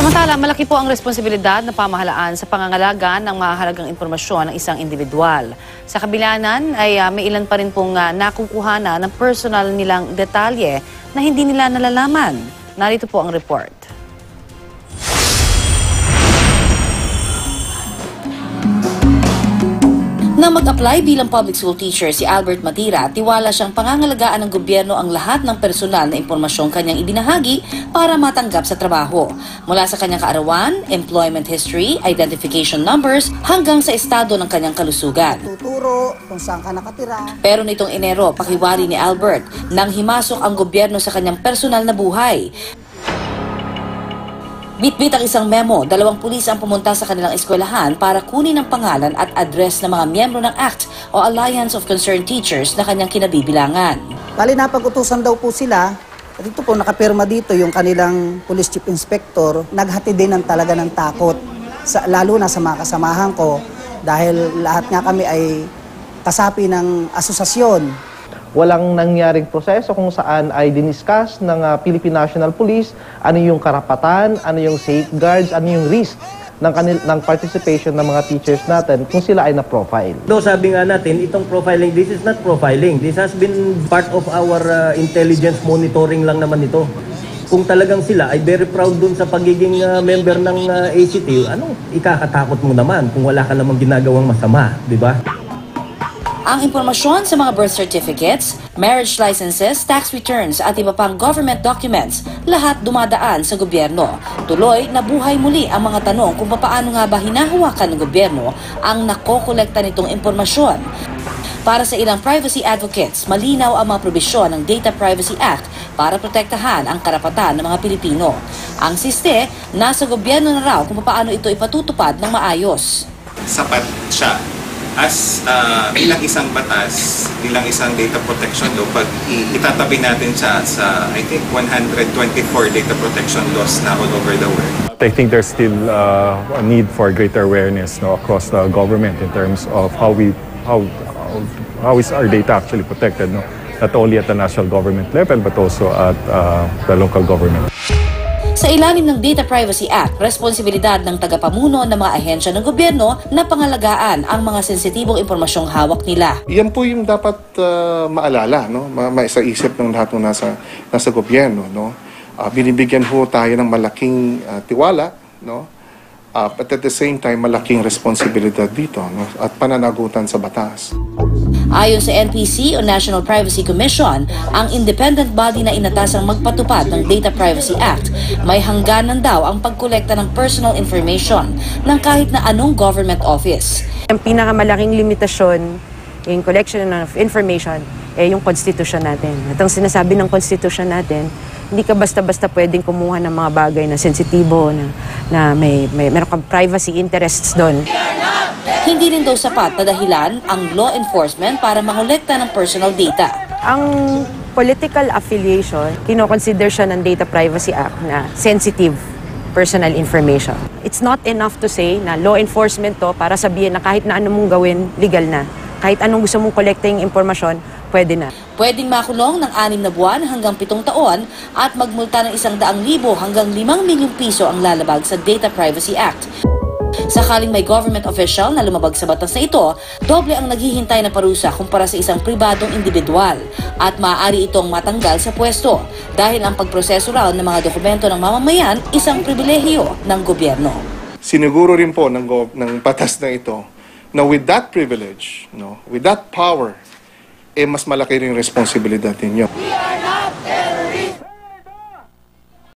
Samantala, malaki po ang responsibilidad ng pamahalaan sa pangangalaga ng mahalagang impormasyon ng isang individual. Sa kabilanan ay may ilan pa rin pong nakukuhana ng personal nilang detalye na hindi nila nalalaman. Narito po ang report. Nang mag-apply bilang public school teacher si Albert Matira, tiwala siyang pangangalagaan ng gobyerno ang lahat ng personal na impormasyong kanyang ibinahagi para matanggap sa trabaho. Mula sa kanyang kaarawan, employment history, identification numbers, hanggang sa estado ng kanyang kalusugan. Tuturo kung saan ka nakatira. Pero nitong Enero, pakiwari ni Albert nang himasok ang gobyerno sa kanyang personal na buhay. Bitbit ang isang memo, 2 pulis ang pumunta sa kanilang eskwelahan para kunin ang pangalan at address ng mga miyembro ng ACT o Alliance of Concerned Teachers na kanyang kinabibilangan. Bali napag-utusan daw po sila, at ito po nakapirma dito yung kanilang police chief inspector, naghati din ng talaga ng takot, lalo na sa mga kasamahan ko dahil lahat nga kami ay kasapi ng asosasyon. Walang nangyaring proseso kung saan ay diniscuss ng Philippine National Police ano yung karapatan, ano yung safeguards, ano yung risk ng participation ng mga teachers natin kung sila ay na-profile. So sabi nga natin, itong profiling, this is not profiling. This has been part of our intelligence monitoring lang naman ito. Kung talagang sila ay very proud dun sa pagiging member ng ACT, anong ikakatakot mo naman kung wala ka namang ginagawang masama, di ba? Ang impormasyon sa mga birth certificates, marriage licenses, tax returns at iba pang government documents, lahat dumadaan sa gobyerno. Tuloy, nabuhay muli ang mga tanong kung paano nga ba hinahawakan ng gobyerno ang nakokolekta nitong impormasyon. Para sa ilang privacy advocates, malinaw ang mga probisyon ng Data Privacy Act para protektahan ang karapatan ng mga Pilipino. Ang siste, nasa gobyerno na raw kung paano ito ipatutupad ng maayos. Sapat siya as bilang isang batas, bilang isang data protection law, pag itatabi natin siya sa, I think, 124 data protection laws na all over the world. I think there's still a need for greater awareness across the government in terms of how is our data actually protected, not only at the national government level but also at the local government. Sa ilalim ng Data Privacy Act, responsibilidad ng tagapamuno ng mga ahensya ng gobyerno na pangalagaan ang mga sensitibong impormasyong hawak nila. Yan po yung dapat maalala, maisaisip ng lahat ng nasa gobyerno. Binibigyan ho tayo ng malaking tiwala, but at the same time, malaking responsibilidad dito at pananagutan sa batas. Ayon sa NPC o National Privacy Commission, ang independent body na inatasang magpatupad ng Data Privacy Act, may hangganan daw ang pagkolekta ng personal information ng kahit na anong government office. Ang pinakamalaking limitasyon yung collection of information yung constitution natin. At ang sinasabi ng constitution natin, hindi ka basta-basta pwedeng kumuha ng mga bagay na sensitibo, na meron kang privacy interests doon. Hindi rin daw sapat na dahilan ang law enforcement para mangolekta ng personal data. Ang political affiliation, kinoconsider siya ng Data Privacy Act na sensitive personal information. It's not enough to say na law enforcement to para sabihin na kahit na ano mong gawin, legal na. Kahit anong gusto mong kolekting impormasyon, pwede na. Pwedeng makulong ng 6 na buwan hanggang 7 taon at magmulta ng 100,000 hanggang 5 milyong piso ang lalabag sa Data Privacy Act. Sakaling may government official na lumabag sa batas na ito, doble ang naghihintay na parusa kumpara sa isang pribadong individual at maaari itong matanggal sa pwesto dahil ang pagproseso raw ng mga dokumento ng mamamayan isang pribilehiyo ng gobyerno. Siniguro rin po ng batas na ito na with that privilege, with that power, mas malaki rin responsibilidad ninyo.